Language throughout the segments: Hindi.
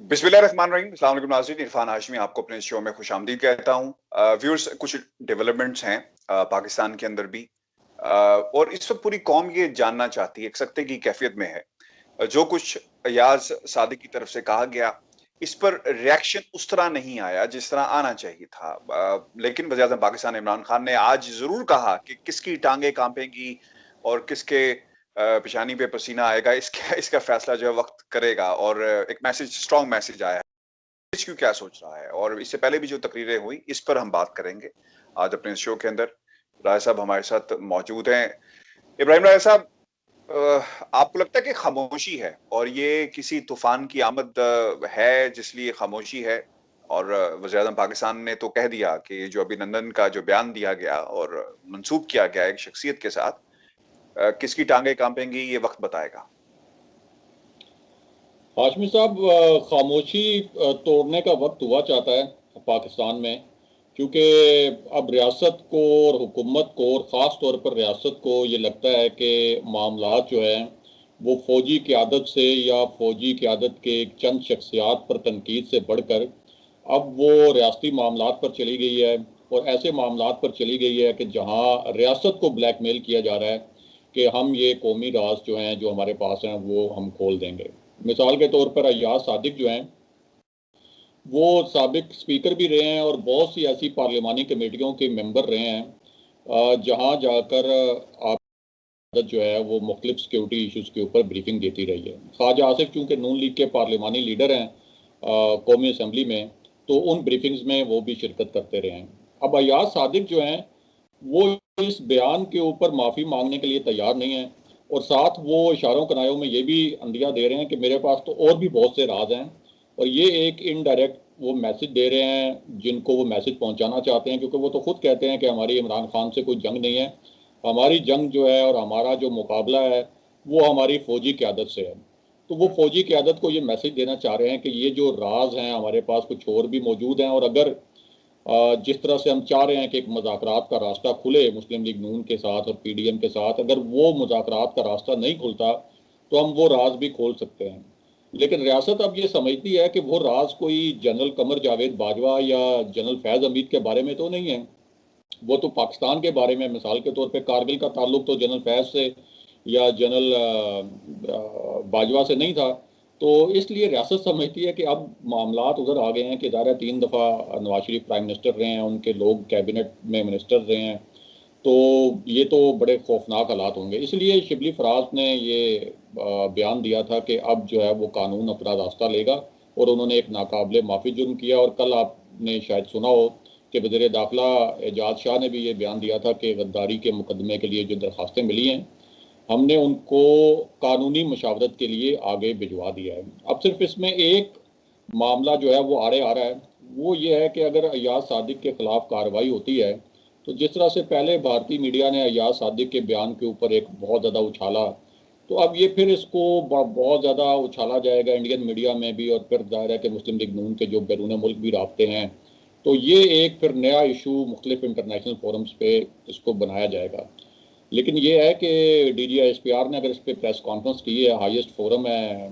बिस्मिल्लाहिर्रहमानिर्रहीम। अस्सलाम वालेकुम नाज़रीन, इरफान हाशमी आपको अपने शो में खुशामदीद कहता हूँ। व्यूअर्स, कुछ डेवलपमेंट्स हैं पाकिस्तान के अंदर भी, और इस वक्त पूरी कौम ये जानना चाहती है, एक सख्ते की कैफियत में है। जो कुछ अयाज सादिक की तरफ से कहा गया, इस पर रिएक्शन उस तरह नहीं आया जिस तरह आना चाहिए था। लेकिन वज़ीर-ए-आज़म पाकिस्तान इमरान खान ने आज ज़रूर कहा कि किसकी टांगें कांपेंगी और किसके पेशानी पे पसीना आएगा, इसका इसका फैसला जो है वक्त करेगा। और एक मैसेज, स्ट्रॉन्ग मैसेज आया है। क्यों, क्या सोच रहा है, और इससे पहले भी जो तकरीरें हुई, इस पर हम बात करेंगे आज अपने शो के अंदर। राय साहब हमारे साथ मौजूद हैं। इब्राहिम राय साहब, आपको लगता है कि खामोशी है और ये किसी तूफान की आमद है जिसलिए खामोशी है? और वज़ीर-ए-आज़म पाकिस्तान ने तो कह दिया कि जो अभिनंदन का जो बयान दिया गया और मंसूब किया गया एक शख्सियत के साथ, किसकी टांगें कांपेंगी ये वक्त बताएगा। हाशमी साहब, खामोशी तोड़ने का वक्त हुआ चाहता है पाकिस्तान में, क्योंकि अब रियासत को और हुकूमत को और ख़ास तौर पर रियासत को ये लगता है कि मामलात जो हैं वो फ़ौजी क़यादत से या फ़ौजी क़यादत के चंद शख्सियात पर तनकीद से बढ़कर अब वो रियासती मामलात पर चली गई है, और ऐसे मामलात पर चली गई है कि जहाँ रियासत को ब्लैकमेल किया जा रहा है कि हम ये कौमी राज जो हैं जो हमारे पास हैं वो हम खोल देंगे। मिसाल के तौर पर अय्याज सादिक जो हैं वो साबिक स्पीकर भी रहे हैं और बहुत सी ऐसी पार्लिमानी कमेटियों के मेंबर रहे हैं जहां जाकर आप जो है वो मुख्तलिफ सिक्योरिटी इशूज़ के ऊपर ब्रीफिंग देती रही है। ख्वाजा आसिफ चूँकि नून लीग के पार्लिमानी लीडर हैं कौमी असम्बली में, तो उन ब्रीफिंग्स में वो भी शिरकत करते रहे हैं। अब अय्याज सादिक जो हैं वो इस बयान के ऊपर माफ़ी मांगने के लिए तैयार नहीं है, और साथ वो इशारों कनायों में ये भी अंदिया दे रहे हैं कि मेरे पास तो और भी बहुत से राज हैं, और ये एक इनडायरेक्ट वो मैसेज दे रहे हैं जिनको वो मैसेज पहुंचाना चाहते हैं, क्योंकि वो तो खुद कहते हैं कि हमारी इमरान खान से कोई जंग नहीं है, हमारी जंग जो है और हमारा जो मुकाबला है वो हमारी फ़ौजी क़यादत से है। तो वो फ़ौजी क़यादत को ये मैसेज देना चाह रहे हैं कि ये जो राज हैं हमारे पास कुछ और भी मौजूद हैं, और अगर जिस तरह से हम चाह रहे हैं कि एक मुज़ाकरात का रास्ता खुले मुस्लिम लीग नून के साथ और पीडीएम के साथ, अगर वो मुज़ाकरात का रास्ता नहीं खुलता तो हम वो राज भी खोल सकते हैं। लेकिन रियासत अब ये समझती है कि वो राज कोई जनरल कमर जावेद बाजवा या जनरल फैज़ हमीद के बारे में तो नहीं है, वो तो पाकिस्तान के बारे में। मिसाल के तौर पे कारगिल का ताल्लुक तो जनरल फैज़ से या जनरल बाजवा से नहीं था। तो इसलिए रियासत समझती है कि अब मामलात उधर आ गए हैं कि ज़ाहिर है 3 दफ़ा नवाज शरीफ प्राइम मिनिस्टर रहे हैं, उनके लोग कैबिनेट में मिनिस्टर रहे हैं, तो ये तो बड़े खौफनाक हालात होंगे। इसलिए शिबली फराज ने ये बयान दिया था कि अब जो है वो कानून अपना रास्ता लेगा, और उन्होंने एक नाकाबिले माफ़ी जुर्म किया। और कल आपने शायद सुना हो कि वज़ीर दाखिला एजाज शाह ने भी ये बयान दिया था कि गद्दारी के मुकदमे के लिए जो दरख्वास्तें मिली हैं हमने उनको कानूनी मशावरत के लिए आगे भिजवा दिया है। अब सिर्फ इसमें एक मामला जो है वो आड़े आ रहा है, वो ये है कि अगर अय्याज सादिक के खिलाफ कार्रवाई होती है, तो जिस तरह से पहले भारतीय मीडिया ने अय्याज सादिक के बयान के ऊपर एक बहुत ज़्यादा उछाला, तो अब ये फिर इसको बहुत ज़्यादा उछाला जाएगा इंडियन मीडिया में भी, और फिर जाहिर है कि मुस्लिम लीग नून के जो बैरून मुल्क भी राब्ते हैं, तो ये एक फिर नया इशू मुख्तलिफ इंटरनेशनल फोरम्स पे इसको बनाया जाएगा। लेकिन ये है कि DGISPR ने अगर इस पर प्रेस कॉन्फ्रेंस की है, हाईएस्ट फोरम है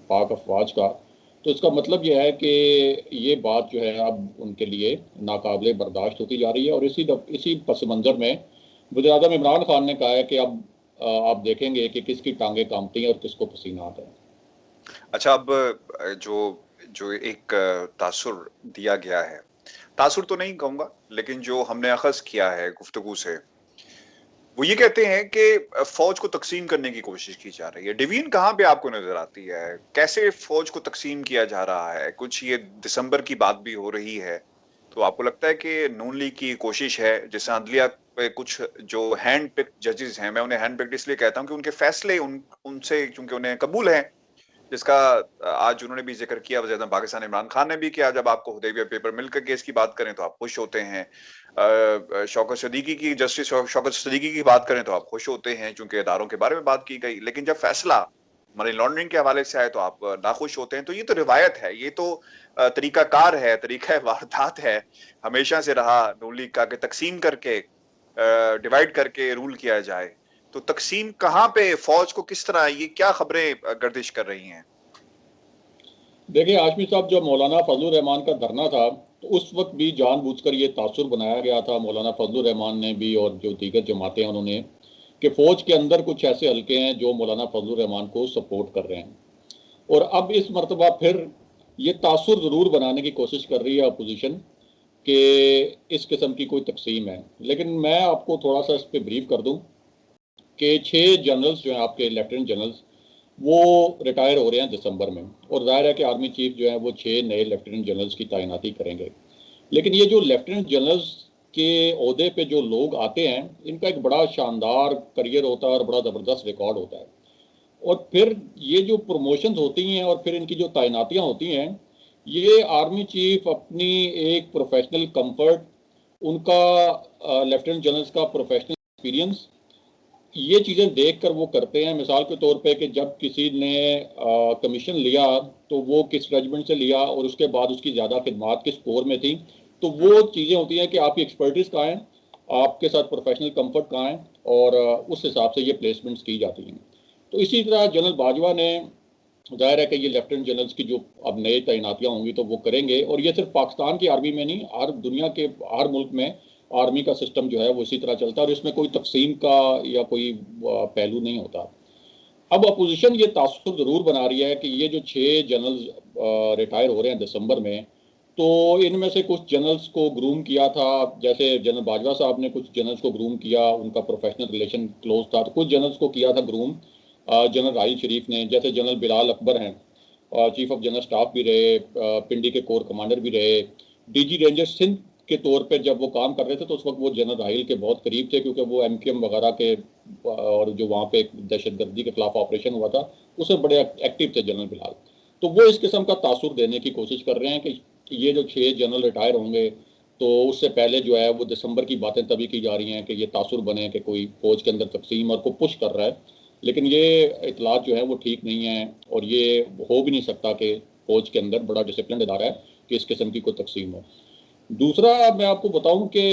पाक अफवाज का, तो इसका मतलब ये है कि ये बात जो है अब उनके लिए नाकाबिले बर्दाश्त होती जा रही है। और इसी पस मंज़र में वज़ीर-ए-आज़म इमरान खान ने कहा है कि अब आप देखेंगे कि किसकी टांगें कांपती हैं और किसको पसीना आता है। अच्छा, अब जो जो एक तासुर दिया गया है, तासुर तो नहीं कहूँगा, लेकिन जो हमने अख़ज़ किया है गुफ्तगू से, वो ये कहते हैं कि फ़ौज को तक़सीम करने की कोशिश की जा रही है। डिवीज़न कहाँ पे आपको नज़र आती है? कैसे फ़ौज को तक़सीम किया जा रहा है? कुछ ये दिसंबर की बात भी हो रही है, तो आपको लगता है कि नून लीग की कोशिश है, जैसे अदलिया पे कुछ जो हैंड पिक्ड जजेस हैं, मैं उन्हें हैंड पिक्ड इसलिए कहता हूँ कि उनके फ़ैसले उनसे चूँकि उन्हें कबूल हैं, जिसका आज उन्होंने भी ज़िक्र किया, वज़ीर-ए-आज़म पाकिस्तान इमरान खान ने भी किया। जब आपको हुदैबिया पेपर मिल के केस की बात करें तो आप खुश होते हैं। शौकत सदीकी की जस्टिस शौकत सदीकी की बात करें तो आप खुश होते हैं, चूँकि इदारों के बारे में बात की गई। लेकिन जब फैसला मनी लॉन्ड्रिंग के हवाले से आए तो आप नाखुश होते हैं। तो ये तो रिवायत है, ये तो तरीक़ाकार है, तरीक़ा-ए-वारदात है, हमेशा से रहा नून लीग का कि तक़सीम करके डिवाइड करके रूल किया जाए। तो तक़सीम कहाँ पे, फ़ौज को किस तरह, ये क्या ख़बरें गर्दिश कर रही हैं? देखिए हाशमी साहब, जब मौलाना फजलुर रहमान का धरना था तो उस वक्त भी जानबूझकर ये तासुर बनाया गया था, मौलाना फजलुर रहमान ने भी और जो दीगर जमातें हैं उन्होंने, कि फौज के अंदर कुछ ऐसे हल्के हैं जो मौलाना फजलुर रहमान को सपोर्ट कर रहे हैं। और अब इस मरतबा फिर ये तासुर ज़रूर बनाने की कोशिश कर रही है अपोजिशन कि इस किस्म की कोई तकसीम है। लेकिन मैं आपको थोड़ा सा इस पर ब्रीफ कर दूं कि 6 जनरल्स जो हैं आपके लेफ्टिनेंट जनरल्स, वो रिटायर हो रहे हैं दिसंबर में, और जाहिर है कि आर्मी चीफ जो है वो 6 नए लेफ्टिनेंट जनरल्स की तैनाती करेंगे। लेकिन ये जो लेफ्टिनेंट जनरल्स के ओहदे पे जो लोग आते हैं, इनका एक बड़ा शानदार करियर होता है और बड़ा ज़बरदस्त रिकॉर्ड होता है। और फिर ये जो प्रमोशंस होती हैं और फिर इनकी जो तैनातियां होती हैं, ये आर्मी चीफ अपनी एक प्रोफेशनल कंफर्ट, उनका लेफ्टिनेंट जनरल्स का प्रोफेशनल एक्सपीरियंस, ये चीज़ें देख कर वो करते हैं। मिसाल के तौर पे कि जब किसी ने कमीशन लिया तो वो किस रेजिमेंट से लिया और उसके बाद उसकी ज़्यादा खिदमात किस कोर में थी, तो वो चीज़ें होती हैं कि आपकी एक्सपर्टीज़ कहाँ है, आपके साथ प्रोफेशनल कंफर्ट कहाँ है, और उस हिसाब से ये प्लेसमेंट्स की जाती हैं। तो इसी तरह जनरल बाजवा ने, जाहिर है कि ये लेफ्टिनेंट जनरल्स की जो अब नई तैनातियां होंगी तो वो करेंगे, और ये सिर्फ पाकिस्तान की आर्मी में नहीं, हर दुनिया के हर मुल्क में आर्मी का सिस्टम जो है वो इसी तरह चलता है, और इसमें कोई तकसीम का या कोई पहलू नहीं होता। अब अपोजिशन ये तासुर ज़रूर बना रही है कि ये जो 6 जनरल्स रिटायर हो रहे हैं दिसंबर में, तो इनमें से कुछ जनरल्स को ग्रूम किया था, जैसे जनरल बाजवा साहब ने कुछ जनरल्स को ग्रूम किया, उनका प्रोफेशनल रिलेशन क्लोज था, तो कुछ जनरल्स को किया था ग्रूम जनरल राहिल शरीफ ने, जैसे जनरल बिलाल अकबर हैं, चीफ ऑफ जनरल स्टाफ भी रहे, पिंडी के कोर कमांडर भी रहे, डीजी रेंजर सिंध के तौर पे जब वो काम कर रहे थे तो उस वक्त वो जनरल राहिल के बहुत करीब थे, क्योंकि वो एमक्यूएम वगैरह के और जो वहाँ पे दहशतगर्दी के खिलाफ ऑपरेशन हुआ था उसमें बड़े एक्टिव थे जनरल बिलाल। तो वो इस किस्म का तासुर देने की कोशिश कर रहे हैं कि ये जो 6 जनरल रिटायर होंगे, तो उससे पहले जो है वो दिसंबर की बातें तभी की जा रही हैं कि ये तासुर बने कि कोई फौज के अंदर तकसीम और को पुश कर रहा है। लेकिन ये इतलात जो है वो ठीक नहीं है, और ये हो भी नहीं सकता कि फौज के अंदर बड़ा डिसिप्लिन इदारा है कि इस किस्म की कोई तकसीम हो। दूसरा मैं आपको बताऊं कि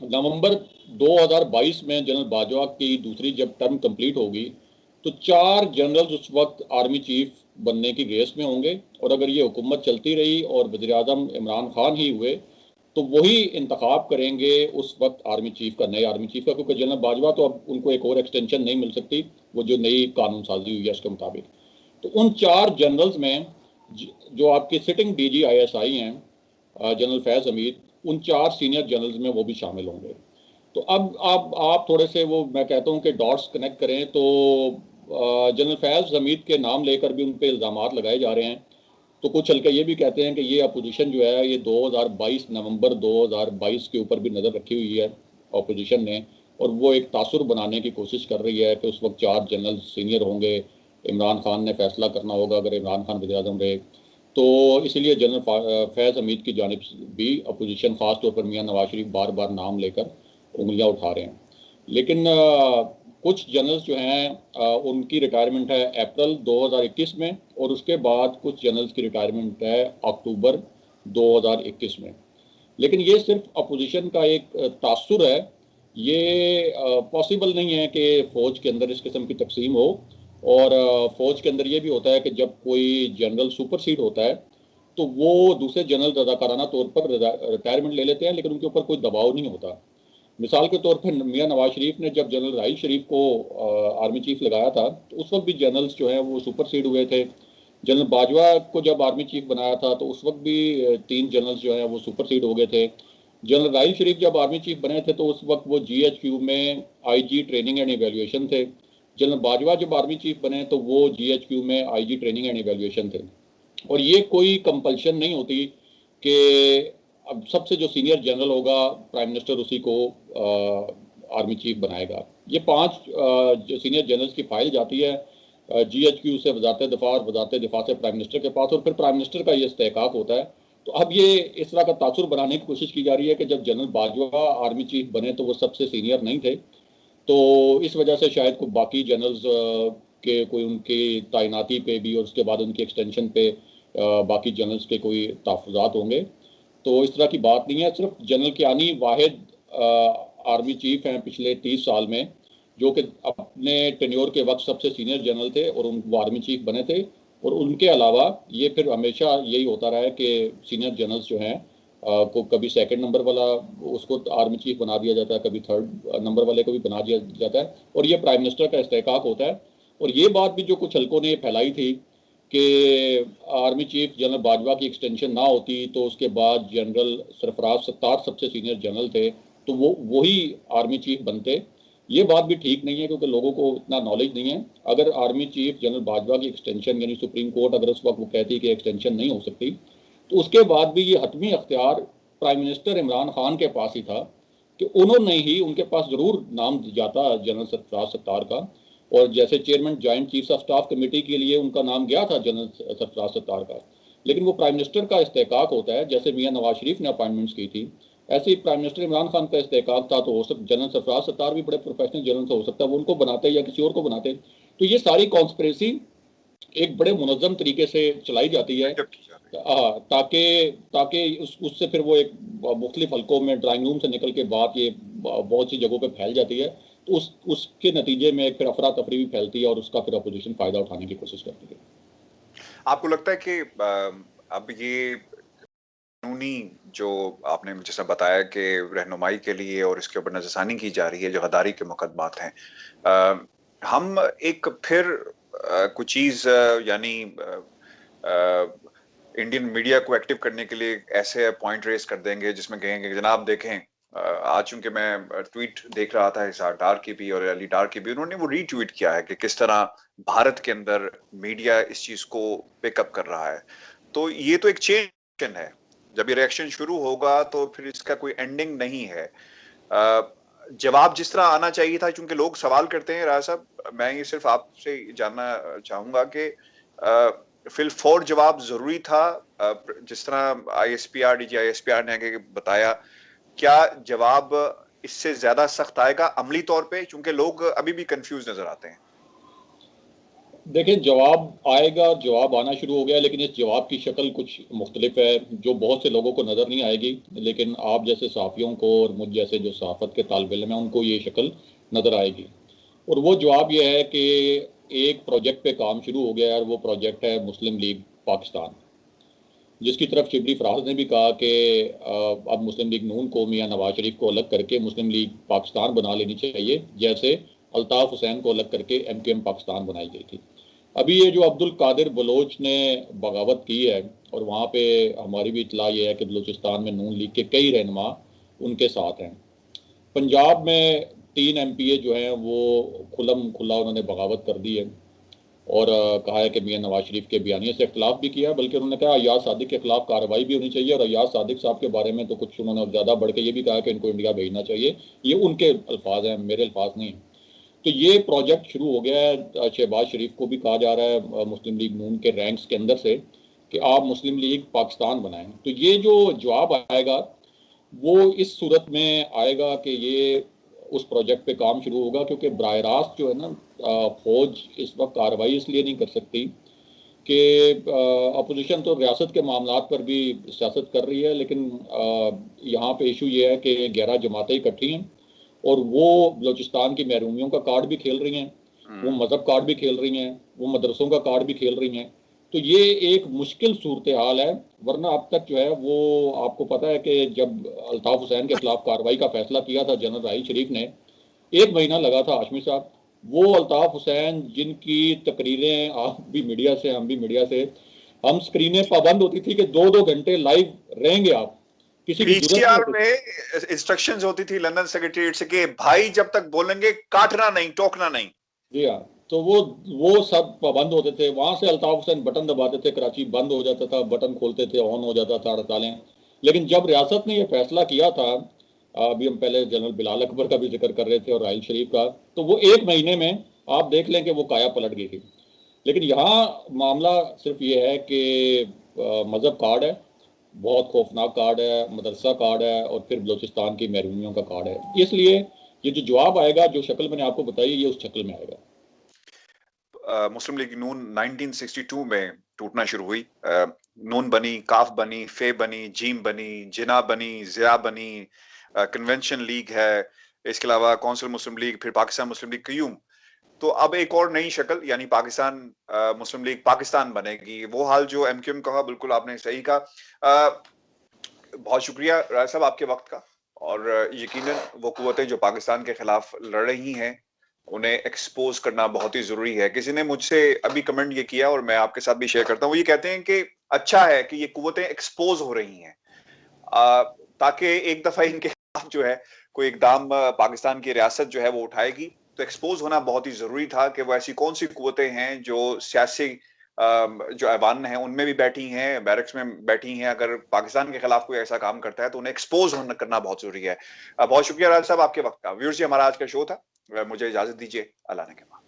नवंबर 2022 में जनरल बाजवा की दूसरी जब टर्म कंप्लीट होगी, तो 4 जनरल्स उस वक्त आर्मी चीफ बनने की रेस में होंगे, और अगर ये हुकूमत चलती रही और वज़ीर आज़म इमरान खान ही हुए तो वही इंतखाब करेंगे उस वक्त आर्मी चीफ का, नए आर्मी चीफ का, क्योंकि जनरल बाजवा तो अब उनको एक और एक्सटेंशन नहीं मिल सकती, वो जो नई कानून साजी हुई है उसके मुताबिक। तो उन 4 जनरल्स में जो आपके सिटिंग DGISI हैं, जनरल फैज़ हमीद, उन 4 सीनियर जनरल्स में वो भी शामिल होंगे। तो अब आप थोड़े से वो, मैं कहता हूँ कि डॉट्स कनेक्ट करें, तो जनरल फैज़ हमीद के नाम लेकर भी उन पर इल्ज़ामात लगाए जा रहे हैं। तो कुछ हल्के ये भी कहते हैं कि ये अपोजिशन जो है ये 2022 नवंबर 2022 के ऊपर भी नज़र रखी हुई है अपोजिशन ने, और वो एक तासुर बनाने की कोशिश कर रही है कि उस वक्त 4 जनरल सीनियर होंगे, इमरान खान ने फैसला करना होगा अगर इमरान खान वज़ीर आज़म रहे। तो इसलिए जनरल फैज़ हमीद की जानिब भी अपोजिशन, ख़ास तौर पर मियाँ नवाज शरीफ बार बार नाम लेकर उंगलियाँ उठा रहे हैं। लेकिन कुछ जनरल्स जो हैं उनकी रिटायरमेंट है अप्रैल 2021 में, और उसके बाद कुछ जनरल्स की रिटायरमेंट है अक्टूबर 2021 में। लेकिन ये सिर्फ अपोजिशन का एक तासुर है, ये पॉसिबल नहीं है कि फ़ौज के अंदर इस किस्म की तकसीम हो। और फ़ौज के अंदर ये भी होता है कि जब कोई जनरल सुपरसीड होता है तो वो दूसरे जनरल रजाकाराना तौर पर रिटायरमेंट ले लेते हैं, लेकिन उनके ऊपर कोई दबाव नहीं होता। मिसाल के तौर पर मियाँ नवाज शरीफ ने जब जनरल राहिल शरीफ को आर्मी चीफ लगाया था तो उस वक्त भी जनरल्स जो हैं वो सुपरसीड हुए थे। जनरल बाजवा को जब आर्मी चीफ बनाया था तो उस वक्त भी 3 जनरल्स जो हैं वो सुपरसीड हो गए थे। जनरल राहिल शरीफ जब आर्मी चीफ बने थे तो उस वक्त वो GHQ में IG ट्रेनिंग एंड इवेल्युएशन थे। जनरल बाजवा जब आर्मी चीफ बने तो वो GHQ में IG ट्रेनिंग एंड इवेल्युएशन थे। और ये कोई कंपल्शन नहीं होती कि अब सबसे जो सीनियर जनरल होगा प्राइम मिनिस्टर उसी को आर्मी चीफ बनाएगा। ये 5 जो सीनियर जनरल्स की फाइल जाती है GHQ से वजारत दिफा, और वजारत दिफा से प्राइम मिनिस्टर के पास, और फिर प्राइम मिनिस्टर का ये इस्तेहकाक होता है। तो अब ये इस तरह का तासुर बनाने की कोशिश की जा रही है कि जब जनरल बाजवा आर्मी चीफ बने तो वो सबसे सीनियर नहीं थे, तो इस वजह से शायद कोई बाकी जनरल्स के कोई उनकी तैनाती पे भी और उसके बाद उनकी एक्सटेंशन पे बाकी जनरल्स के कोई तहफ़्फ़ुज़ात होंगे। तो इस तरह की बात नहीं है। सिर्फ जनरल कियानी वाहिद आर्मी चीफ हैं पिछले 30 साल में, जो कि अपने टेन्योर के वक्त सबसे सीनियर जनरल थे और वो आर्मी चीफ बने थे, और उनके अलावा ये फिर हमेशा यही होता रहा है कि सीनियर जनरल्स जो हैं को कभी सेकंड नंबर वाला उसको आर्मी चीफ बना दिया जाता है, कभी थर्ड नंबर वाले को भी बना दिया जाता है, और ये प्राइम मिनिस्टर का इस्तेहकाक होता है। और ये बात भी जो कुछ हल्कों ने फैलाई थी कि आर्मी चीफ जनरल बाजवा की एक्सटेंशन ना होती तो उसके बाद जनरल सरफराज सत्तार सबसे सीनियर जनरल थे तो वो वही आर्मी चीफ बनते। ये बात भी ठीक नहीं है क्योंकि लोगों को इतना नॉलेज नहीं है। अगर आर्मी चीफ जनरल बाजवा की एक्सटेंशन यानी सुप्रीम कोर्ट अगर उस वक्त वो कहती कि एक्सटेंशन नहीं हो सकती तो उसके बाद भी ये हतमी अख्तियार प्राइम मिनिस्टर इमरान खान के पास ही था कि उन्होंने ही उनके पास ज़रूर नाम जाता जनरल सरफराज सत्तार का। और जैसे chairman joint chiefs of staff committee के लिए उनका नाम गया था जनरल सरफराज सत्तार का, लेकिन वो प्राइम मिनिस्टर का इस्तेहकाक होता है। जैसे मियां नवाज शरीफ ने अपॉइंटमेंट्स की थी ऐसे ही प्राइम मिनिस्टर इमरान खान का इस्तेहकाक था, तो हो सकता जनरल सरफराज सत्तार भी बड़े प्रोफेशनल जनरल से हो सकता है वो उनको बनाते या किसी और को बनाते। तो ये सारी कॉन्स्पिरेसी एक बड़े मुनज़्ज़म तरीके से चलाई जाती है सेटअप की जा रही ताकि ताकि उससे फिर वो एक मुख्तलिफ हलकों में ड्राइंग रूम से निकल के बात ये बहुत सी जगहों पे फैल जाती है। तो उसके नतीजे में फिर अफरा तफरी भी फैलती है और उसका फिर अपोजिशन फ़ायदा उठाने की कोशिश करती है। है। आपको लगता है कि अब ये कानूनी जो आपने जैसा बताया कि रहनुमाई के लिए और इसके ऊपर नजरसानी की जा रही है, जो हदारी के मुकदमात हैं, हम एक फिर कुछ चीज यानी इंडियन मीडिया को एक्टिव करने के लिए ऐसे पॉइंट रेस कर देंगे जिसमें कहेंगे जनाब देखें, आज चूंकि मैं ट्वीट देख रहा था हिसार डार की भी और अली डार की भी, उन्होंने वो रीट्वीट किया है कि किस तरह भारत के अंदर मीडिया इस चीज को पिकअप कर रहा है। तो ये तो एक चेंज है, जब ये रिएक्शन शुरू होगा तो फिर इसका कोई एंडिंग नहीं है। जवाब जिस तरह आना चाहिए था, क्योंकि लोग सवाल करते हैं राजा साहब, मैं ये सिर्फ आपसे जानना चाहूंगा कि फिल फॉर जवाब जरूरी था, जिस तरह आईएसपीआर डीजी आईएसपीआर ने आगे बताया, क्या जवाब इससे ज्यादा सख्त आएगा अमली तौर पे, क्योंकि लोग अभी भी कंफ्यूज नजर आते हैं। देखिए जवाब आएगा, जवाब आना शुरू हो गया, लेकिन इस जवाब की शक्ल कुछ मुख्तलिफ है जो बहुत से लोगों को नज़र नहीं आएगी, लेकिन आप जैसे सहाफ़ियों को और मुझ जैसे जो सहाफ़त के तालिब इल्म हैं उनको ये शक्ल नज़र आएगी। और वो जवाब ये है कि एक प्रोजेक्ट पे काम शुरू हो गया है और वो प्रोजेक्ट है मुस्लिम लीग पाकिस्तान, जिसकी तरफ शिबली फराज ने भी कहा कि अब मुस्लिम लीग नून को मियां नवाज शरीफ को अलग करके मुस्लिम लीग पाकिस्तान बना लेनी चाहिए, जैसे अल्ताफ़ हुसैन को अलग करके MKM पाकिस्तान बनाई गई थी। अभी ये जो अब्दुल कादिर बलोच ने बगावत की है और वहाँ पे हमारी भी इतला ये है कि बलूचिस्तान में नून लीग के कई रहनुमा उनके साथ हैं। पंजाब में 3 MPA जो हैं वो खुलम खुला उन्होंने बगावत कर दी है और कहा है कि मियां नवाज शरीफ के बयानिए से इख्तलाफ भी किया, बल्कि उन्होंने कहा अय्याज सादिक के खिलाफ कार्रवाई भी होनी चाहिए। और अय्याज सादिक साहब के बारे में तो कुछ उन्होंने ज़्यादा बढ़ के ये भी कहा कि इनको इंडिया भेजना चाहिए। ये उनके अल्फाज हैं, मेरे अल्फाज नहीं हैं। तो ये प्रोजेक्ट शुरू हो गया है। शहबाज शरीफ को भी कहा जा रहा है मुस्लिम लीग नून के रैंक्स के अंदर से कि आप मुस्लिम लीग पाकिस्तान बनाएं। तो ये जो जवाब आएगा वो इस सूरत में आएगा कि ये उस प्रोजेक्ट पे काम शुरू होगा, क्योंकि बराह रास्त जो है ना फौज इस वक्त कार्रवाई इसलिए नहीं कर सकती कि अपोजिशन तो रियासत के मामलात पर भी सियासत कर रही है, लेकिन यहाँ पे इशू ये है कि 11 जमातें इकट्ठी हैं और वो बलूचिस्तान की महरूमियों का कार्ड भी खेल रही हैं, वो मज़हब कार्ड भी खेल रही हैं, वो मदरसों का कार्ड भी खेल रही हैं। तो ये एक मुश्किल सूरत हाल है। वरना अब तक जो है वो आपको पता है कि जब अल्ताफ़ हुसैन के खिलाफ कार्रवाई का फैसला किया था जनरल राही शरीफ ने, 1 महीना लगा था हाशमी साहब। वो अल्ताफ़ हुसैन जिनकी तकरीरें आप भी मीडिया से हम भी मीडिया से हम स्क्रीनें पाबंद होती थी कि 2-2 घंटे लाइव रहेंगे आप, किसी की जरूरत नहीं पीसीआर होती। में इंस्ट्रक्शंस होती थी लंदन सेक्रेटेरिएट से कि भाई जब तक बोलेंगे काटना नहीं, टोकना नहीं। जी हाँ। तो वो सब पाबंद होते थे। वहां से अल्ताफ हुसैन बटन दबाते थे, कराची बंद हो जाता था, बटन खोलते थे ऑन हो जाता था हड़तालें। लेकिन जब रियासत ने यह फैसला किया था, अभी हम पहले जनरल बिलाल अकबर का भी जिक्र कर रहे थे और राहिल शरीफ का, तो वो 1 महीने में आप देख लें कि वो काया पलट गई थी। लेकिन यहाँ मामला सिर्फ ये है कि मज़हब कार्ड है, बहुत खौफनाक कार्ड है, मदरसा कार्ड है और फिर बलूचिस्तान की महरूमियों का कार्ड है। इसलिए ये जो जवाब आएगा, जो शक्ल मैंने आपको बताई, ये उस शक्ल में आएगा। मुस्लिम लीग नून 1962 में टूटना शुरू हुई। नून बनी, काफ बनी, फे बनी, जीम बनी, जिना बनी, जिया बनी, कन्वेंशन लीग है, इसके अलावा कौंसिल मुस्लिम लीग, फिर पाकिस्तान मुस्लिम लीग क्यूम। तो अब एक और नई शक्ल यानी पाकिस्तान मुस्लिम लीग पाकिस्तान बनेगी। वो हाल जो एमक्यूएम कहा, बिल्कुल आपने सही कहा। बहुत शुक्रिया राय साहब आपके वक्त का, और यकीनन वो कुव्वतें जो पाकिस्तान के खिलाफ लड़ रही हैं, उन्हें एक्सपोज करना बहुत ही जरूरी है। किसी ने मुझसे अभी कमेंट ये किया और मैं आपके साथ भी शेयर करता हूँ, ये कहते हैं कि अच्छा है कि ये कुव्वतें एक्सपोज हो रही हैं, ताकि एक दफा इनके खिलाफ जो है कोई इकदाम पाकिस्तान की रियासत जो है वो उठाएगी, तो एक्सपोज होना बहुत ही जरूरी था कि वो ऐसी कौन सी कुव्वतें हैं जो सियासी जो ऐवान है उनमें भी बैठी हैं, बैरक्स में बैठी हैं। अगर पाकिस्तान के खिलाफ कोई ऐसा काम करता है तो उन्हें एक्सपोज होना करना बहुत जरूरी है। बहुत शुक्रिया राज साहब आपके वक्त का। व्यूअर्स, ये हमारा आज का शो था। मुझे इजाजत दीजिए, अल्लाह ने के बाद।